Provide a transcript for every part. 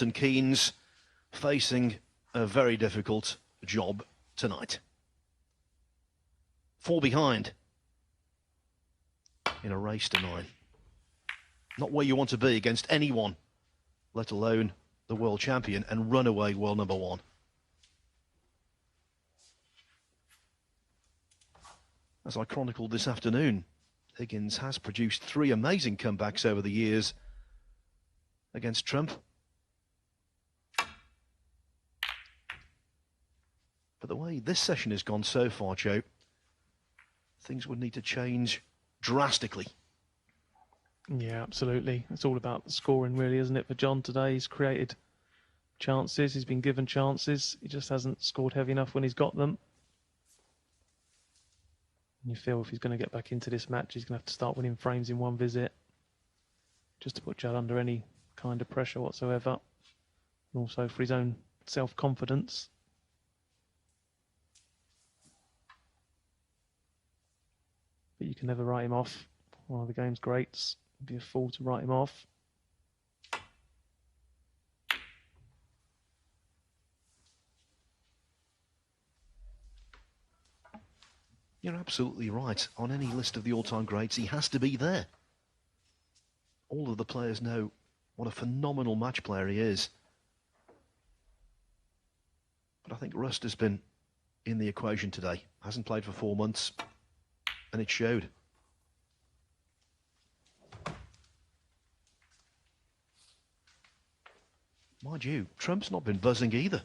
and Keynes facing a very difficult job tonight. 4 behind in a race to 9. Not where you want to be against anyone, let alone the world champion and runaway world number 1. As I chronicled this afternoon, Higgins has produced 3 amazing comebacks over the years against Trump. But the way this session has gone so far, Joe, things would need to change drastically. Yeah, absolutely. It's all about the scoring, really, isn't it, for John today? He's created chances, he's been given chances. He just hasn't scored heavy enough when he's got them. And you feel if he's going to get back into this match, he's going to have to start winning frames in one visit, just to put Judd under any kind of pressure whatsoever. And also for his own self-confidence. But you can never write him off. One of the game's greats. It'd be a fool to write him off. You're absolutely right. On any list of the all-time greats, he has to be there. All of the players know what a phenomenal match player he is. But I think rust has been in the equation today. Hasn't played for 4 months, and it showed. Mind you, Trump's not been buzzing either.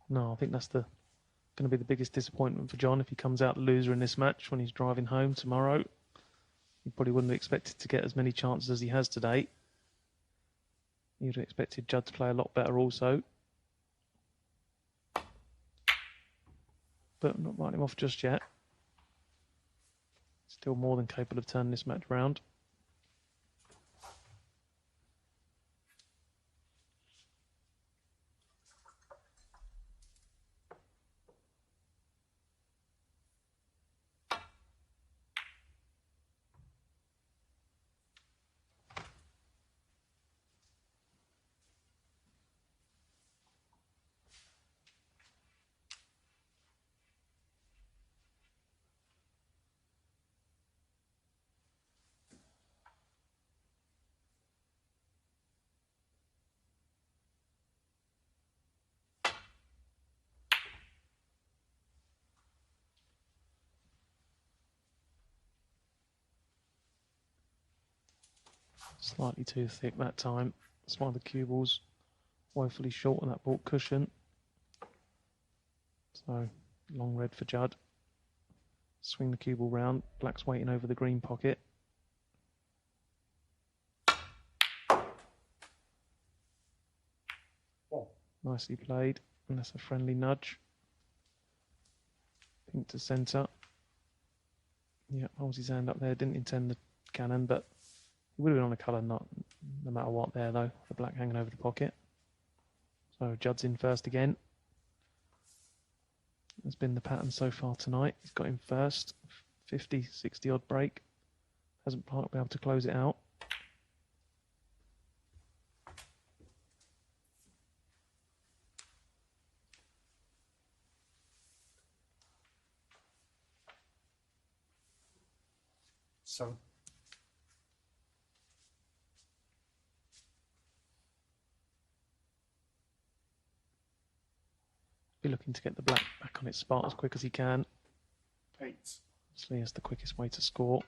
No, I think that's going to be the biggest disappointment for John if he comes out loser in this match when he's driving home tomorrow. He probably wouldn't have expected to get as many chances as he has today. He'd have expected Judd to play a lot better also. But I'm not writing him off just yet. Still more than capable of turning this match round. Slightly too thick that time. That's why the cue ball's woefully short on that baulk cushion. So, long red for Judd. Swing the cue ball round. Black's waiting over the green pocket. Nicely played. And that's a friendly nudge. Pink to centre. Yeah, holds his hand up there. Didn't intend the cannon, but he would have been on a colour no matter what there, though. The black hanging over the pocket. So Judd's in first again. That's been the pattern so far tonight. He's got him first. 50, 60 odd break. Hasn't been able to close it out. So be looking to get the black back on its spot as quick as he can. 8. Obviously, it's the quickest way to score.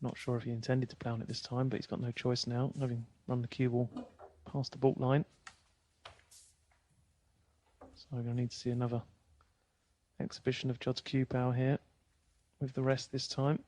Not sure if he intended to play on it this time, but he's got no choice now, having run the cue ball past the baulk line. So we're going to need to see another exhibition of Judd's cue power here with the rest this time.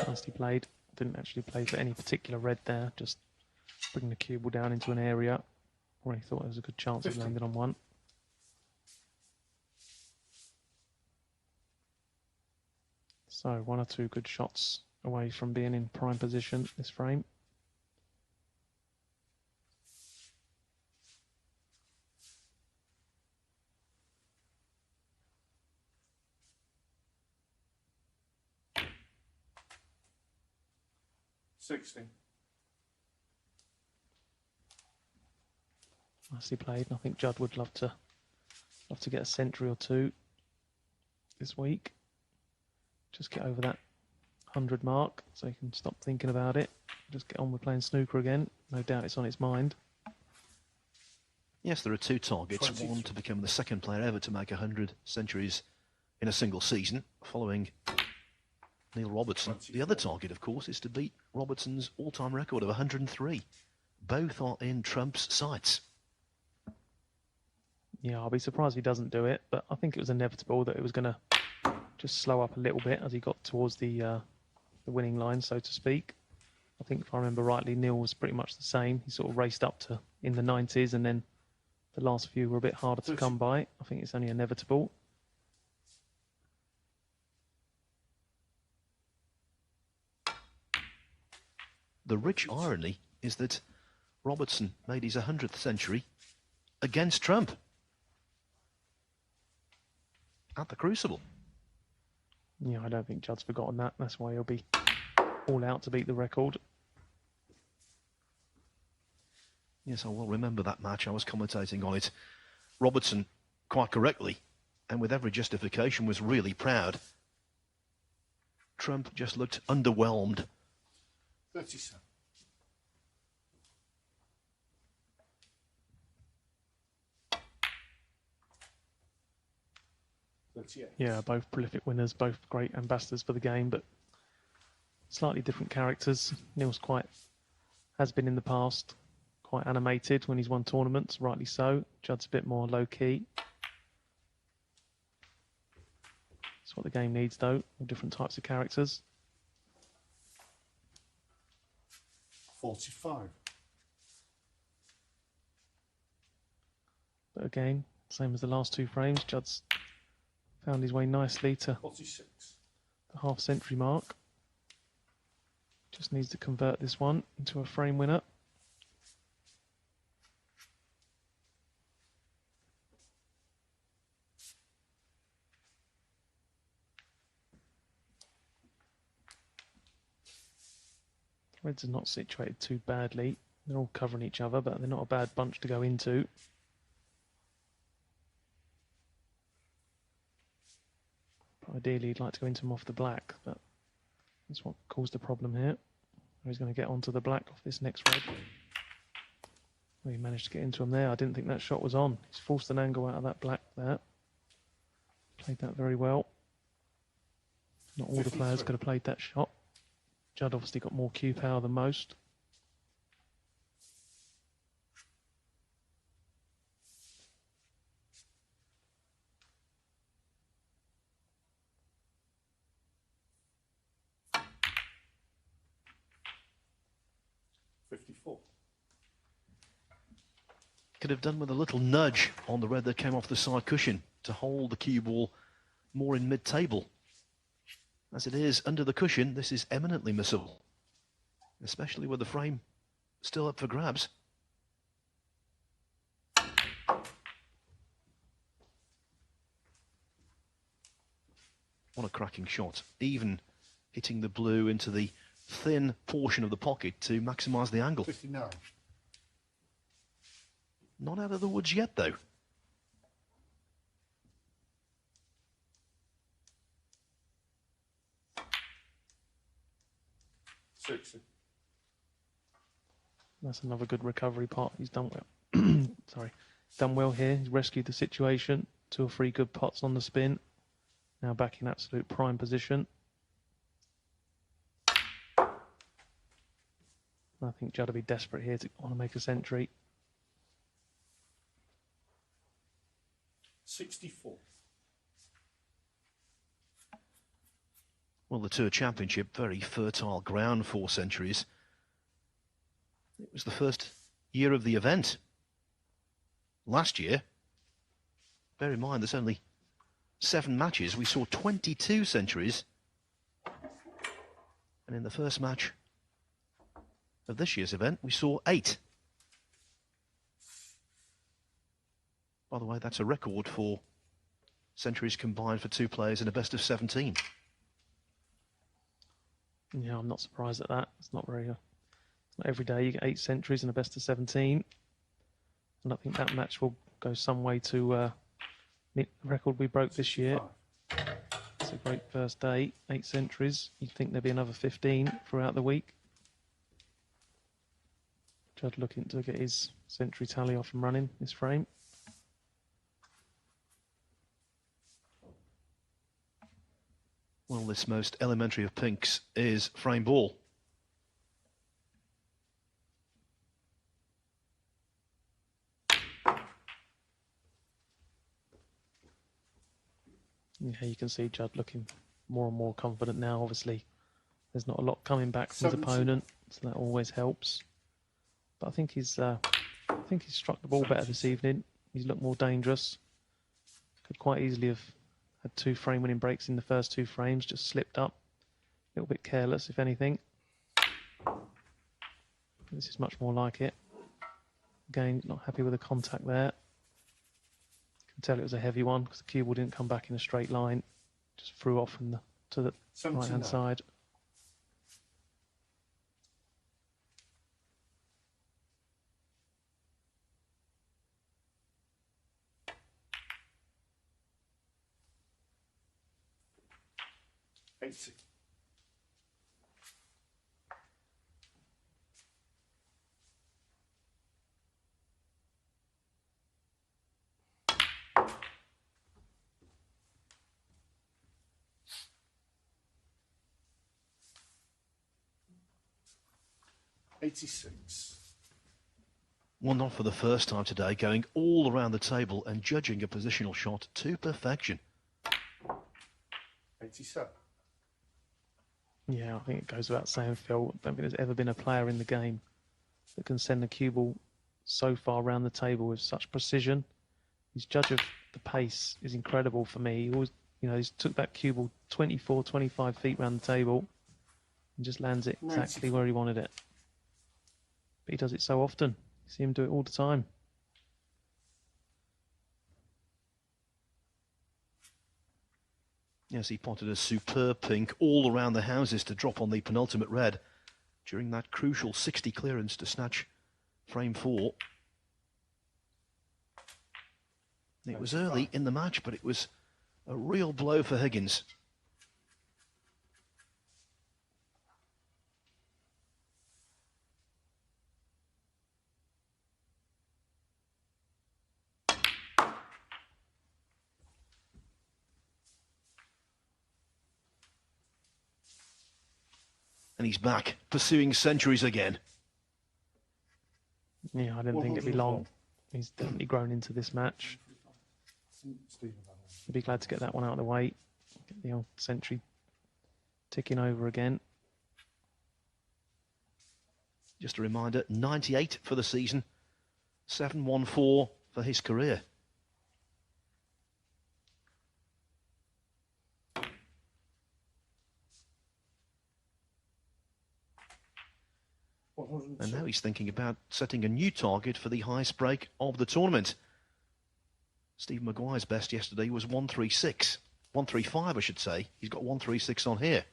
Nicely played. Didn't actually play for any particular red there, just bring the cue ball down into an area where he thought there was a good chance of 50. landing on one. So 1 or 2 good shots away from being in prime position this frame. $60. Nicely played. And I think Judd would love to get a century or two this week. Just get over that 100 mark so he can stop thinking about it. Just get on with playing snooker again. No doubt it's on his mind. Yes, there are 2 targets. 23. One to become the second player ever to make 100 centuries in a single season, following Neil Robertson. 24. The other target, of course, is to beat Robertson's all-time record of 103. Both are in Trump's sights. Yeah, I'll be surprised if he doesn't do it, but I think it was inevitable that it was going to just slow up a little bit as he got towards the winning line, so to speak. I think if I remember rightly, Neil was pretty much the same. He sort of raced up to in the 90s, and then the last few were a bit harder to come by. I think it's only inevitable. The rich irony is that Robertson made his 100th century against Trump at the Crucible. Yeah, I don't think Judd's forgotten that. That's why he'll be all out to beat the record. Yes, I will remember that match. I was commentating on it. Robertson, quite correctly, and with every justification, was really proud. Trump just looked underwhelmed. 37. Yeah, both prolific winners, both great ambassadors for the game, but slightly different characters. Neil's has been in the past, quite animated when he's won tournaments, rightly so. Judd's a bit more low-key. That's what the game needs, though, all different types of characters. 45. But again, same as the last 2 frames, Judd's found his way nicely to 46. the half-century mark. Just needs to convert this one into a frame winner. Reds are not situated too badly. They're all covering each other, but they're not a bad bunch to go into. Ideally, he'd like to go into them off the black, but that's what caused the problem here. He's going to get onto the black off this next red. Well, he managed to get into him there. I didn't think that shot was on. He's forced an angle out of that black there. Played that very well. Not all the players could have played that shot. Judd obviously got more cue power than most. Could have done with a little nudge on the red that came off the side cushion to hold the cue ball more in mid-table. As it is under the cushion, this is eminently missable, especially with the frame still up for grabs. What a cracking shot, even hitting the blue into the thin portion of the pocket to maximise the angle. 59. Not out of the woods yet, though. That's another good recovery part. He's done well. Sorry, done well here. He's rescued the situation. 2 or 3 good pots on the spin. Now back in absolute prime position. I think Judd will be desperate here to want to make a century. 64. Well, the Tour Championship, very fertile ground for centuries. It was the first year of the event. Last year, bear in mind, there's only 7 matches. We saw 22 centuries. And in the first match of this year's event, we saw 8. By the way, that's a record for centuries combined for 2 players in a best of 17. Yeah, I'm not surprised at that. It's not every day you get 8 centuries in a best of 17. And I think that match will go some way to meet the record we broke this year. It's a great first day, 8 centuries. You'd think there'd be another 15 throughout the week. Judd looking to get his century tally off and running this frame. Well, this most elementary of pinks is frame ball. Yeah, you can see Judd looking more and more confident now. Obviously, there's not a lot coming back from his opponent, so that always helps. But I think he's struck the ball better this evening. He's looked more dangerous. Could quite easily have had 2 frame-winning breaks in the first 2 frames, just slipped up. A little bit careless, if anything. This is much more like it. Again, not happy with the contact there. You can tell it was a heavy one because the cue ball didn't come back in a straight line. Just threw off to the right-hand side. $86. Well, not for the first time today, going all around the table and judging a positional shot to perfection. 87. Yeah, I think it goes without saying, Phil. I don't think there's ever been a player in the game that can send the cue ball so far around the table with such precision. His judge of the pace is incredible for me. He always, he's took that cue ball 24, 25 feet around the table and just lands it exactly where he wanted it. But he does it so often. You see him do it all the time. Yes, he potted a superb pink all around the houses to drop on the penultimate red during that crucial 60 clearance to snatch frame 4. It was early in the match, but it was a real blow for Higgins. And he's back, pursuing centuries again. Yeah, I didn't think it'd be long. He's definitely grown into this match. He'll be glad to get that one out of the way. Get the old century ticking over again. Just a reminder, 98 for the season, 714 for his career. And now he's thinking about setting a new target for the highest break of the tournament. Stephen Maguire's best yesterday was 136. 135, I should say. He's got 136 on here.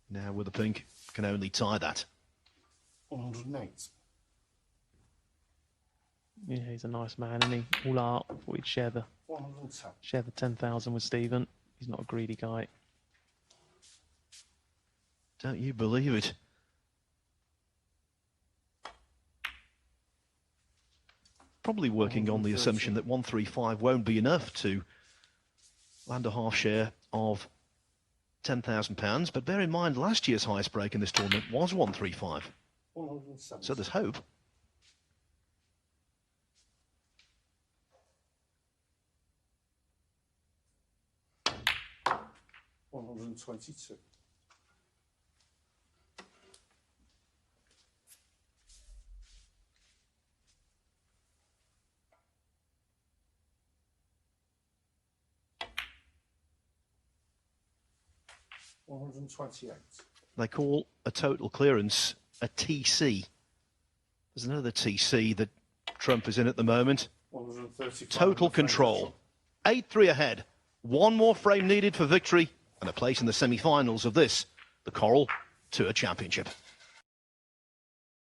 Now with the pink, can only tie that. 108. Yeah, he's a nice man, isn't he? All art. Thought he'd share the 10,000 with Stephen. He's not a greedy guy. Don't you believe it? Probably working on the assumption that 135 won't be enough to land a half share of £10,000. But bear in mind, last year's highest break in this tournament was 135. So there's hope. 122. $128. They call a total clearance a TC. There's another TC that Trump is in at the moment. 135. Total control. 8-3 ahead. One more frame needed for victory and a place in the semi-finals of this, the Coral Tour Championship.